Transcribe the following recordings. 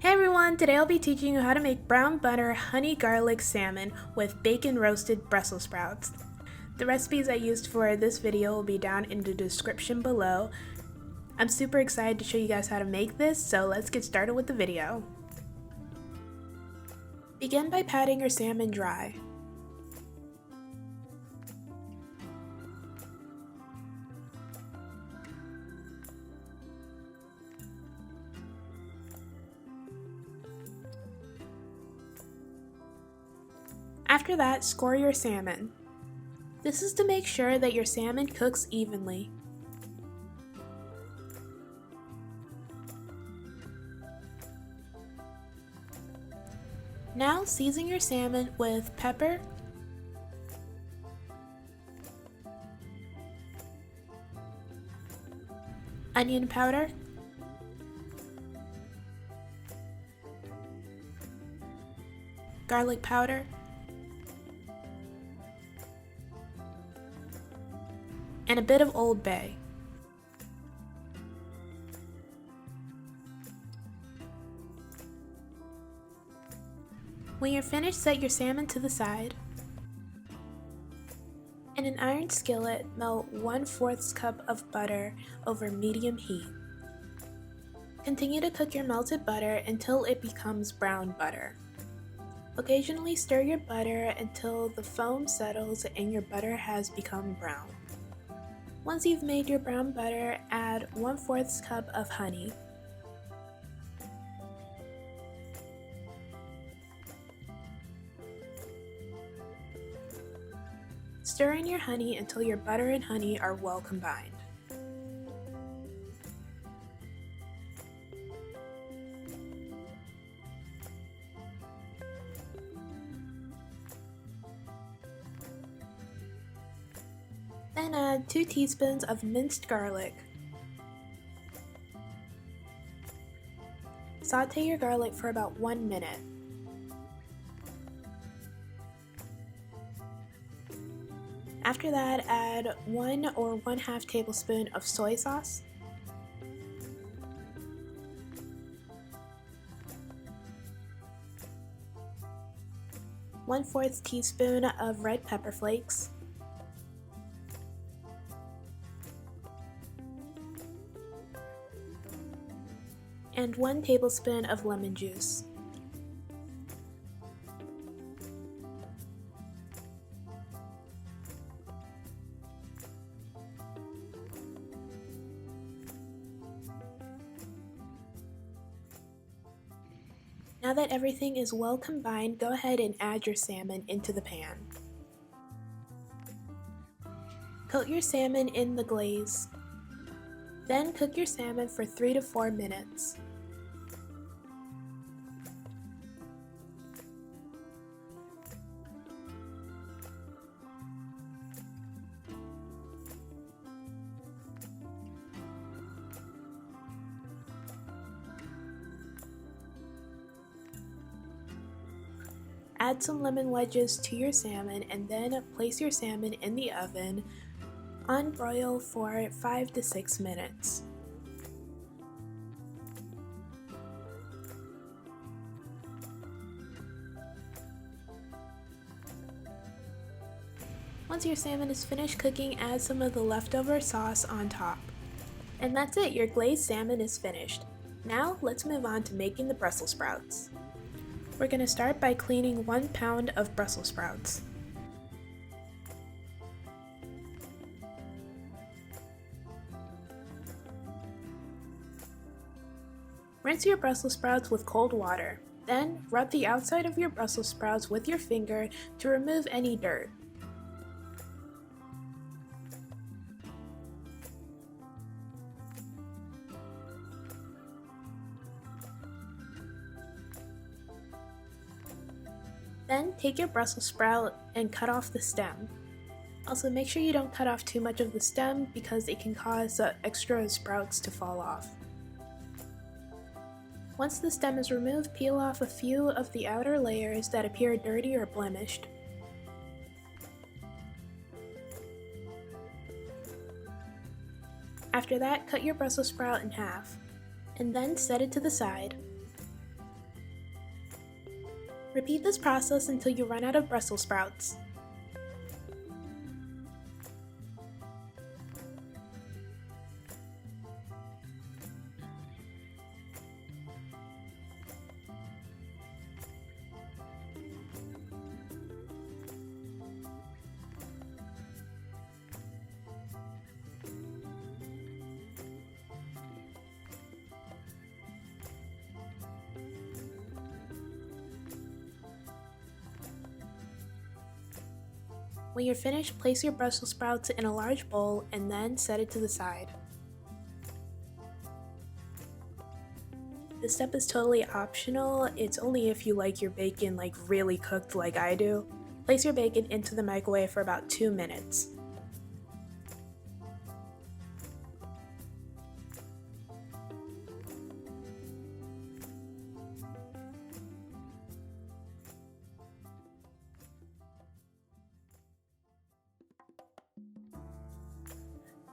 Hey everyone, today I'll be teaching you how to make brown butter honey garlic salmon with bacon roasted Brussels sprouts. The recipes I used for this video will be down in the description below. I'm super excited to show you guys how to make this, so let's get started with the video. Begin by patting your salmon dry. After that, score your salmon. This is to make sure that your salmon cooks evenly. Now season your salmon with pepper, onion powder, garlic powder, and a bit of Old Bay. When you're finished, set your salmon to the side. In an iron skillet, melt 1/4 cup of butter over medium heat. Continue to cook your melted butter until it becomes brown butter. Occasionally stir your butter until the foam settles and your butter has become brown. Once you've made your brown butter, add 1/4 cup of honey. Stir in your honey until your butter and honey are well combined. Then add 2 teaspoons of minced garlic. Saute your garlic for about 1 minute. After that, add 1 or 1/2 tablespoon of soy sauce, one-4 teaspoon of red pepper flakes, and 1 tablespoon of lemon juice. Now that everything is well combined, go ahead and add your salmon into the pan. Coat your salmon in the glaze. Then cook your salmon for 3 to 4 minutes. Add some lemon wedges to your salmon and then place your salmon in the oven on broil for 5 to 6 minutes. Once your salmon is finished cooking, add some of the leftover sauce on top. And that's it, your glazed salmon is finished. Now let's move on to making the Brussels sprouts. We're going to start by cleaning 1 pound of Brussels sprouts. Rinse your Brussels sprouts with cold water. Then, rub the outside of your Brussels sprouts with your finger to remove any dirt. Then, take your Brussels sprout and cut off the stem. Also, make sure you don't cut off too much of the stem because it can cause extra sprouts to fall off. Once the stem is removed, peel off a few of the outer layers that appear dirty or blemished. After that, cut your Brussels sprout in half, and then set it to the side. Repeat this process until you run out of Brussels sprouts. When you're finished, place your Brussels sprouts in a large bowl and then set it to the side. This step is totally optional. It's only if you like your bacon like really cooked like I do. Place your bacon into the microwave for about 2 minutes.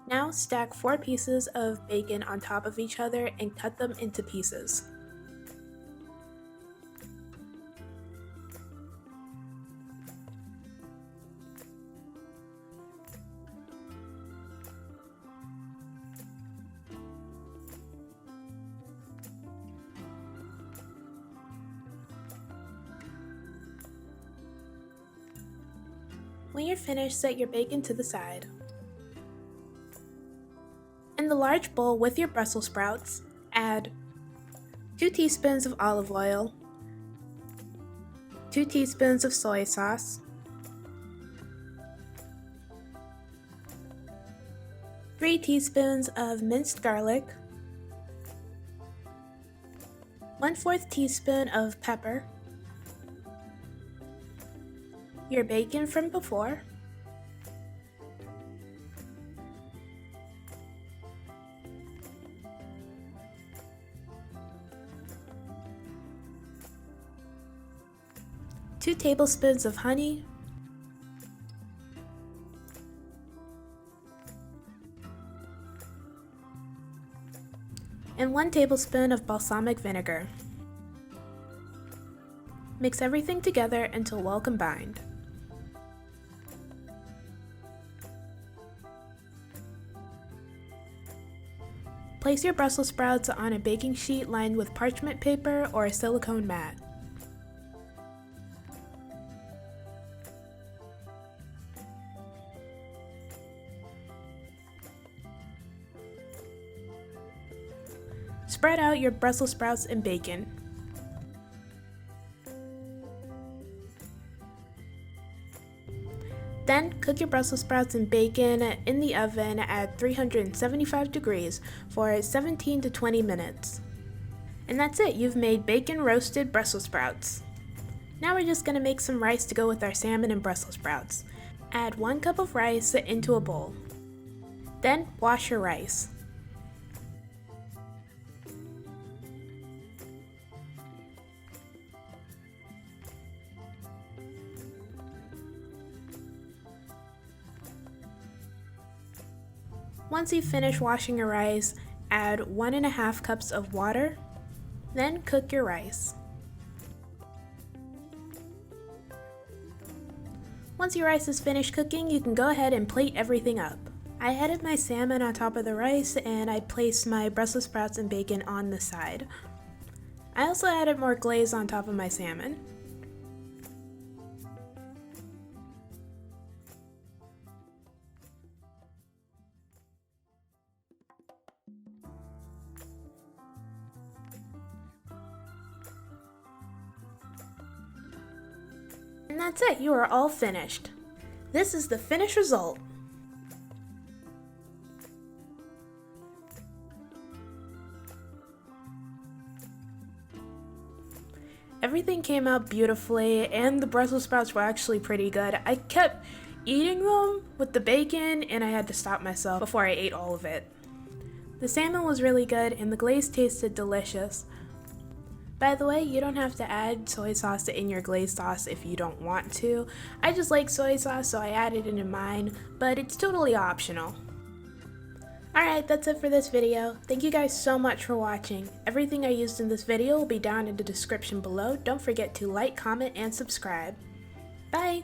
Now stack 4 pieces of bacon on top of each other and cut them into pieces. When you're finished, set your bacon to the side. In the large bowl with your Brussels sprouts, add 2 teaspoons of olive oil, 2 teaspoons of soy sauce, 3 teaspoons of minced garlic, 1/4 teaspoon of pepper, your bacon from before, two tablespoons of honey, and 1 tablespoon of balsamic vinegar. Mix everything together until well combined. Place your Brussels sprouts on a baking sheet lined with parchment paper or a silicone mat. Spread out your Brussels sprouts and bacon. Then cook your Brussels sprouts and bacon in the oven at 375 degrees for 17 to 20 minutes. And that's it, you've made bacon roasted Brussels sprouts. Now we're just going to make some rice to go with our salmon and Brussels sprouts. Add 1 cup of rice into a bowl. Then wash your rice. Once you finish washing your rice, add 1.5 cups of water, then cook your rice. Once your rice is finished cooking, you can go ahead and plate everything up. I added my salmon on top of the rice and I placed my Brussels sprouts and bacon on the side. I also added more glaze on top of my salmon. And that's it, you are all finished. This is the finished result. Everything came out beautifully and the Brussels sprouts were actually pretty good. I kept eating them with the bacon and I had to stop myself before I ate all of it. The salmon was really good and the glaze tasted delicious. By the way, you don't have to add soy sauce in your glazed sauce if you don't want to. I just like soy sauce, so I added it in mine, but it's totally optional. Alright, that's it for this video. Thank you guys so much for watching. Everything I used in this video will be down in the description below. Don't forget to like, comment, and subscribe. Bye!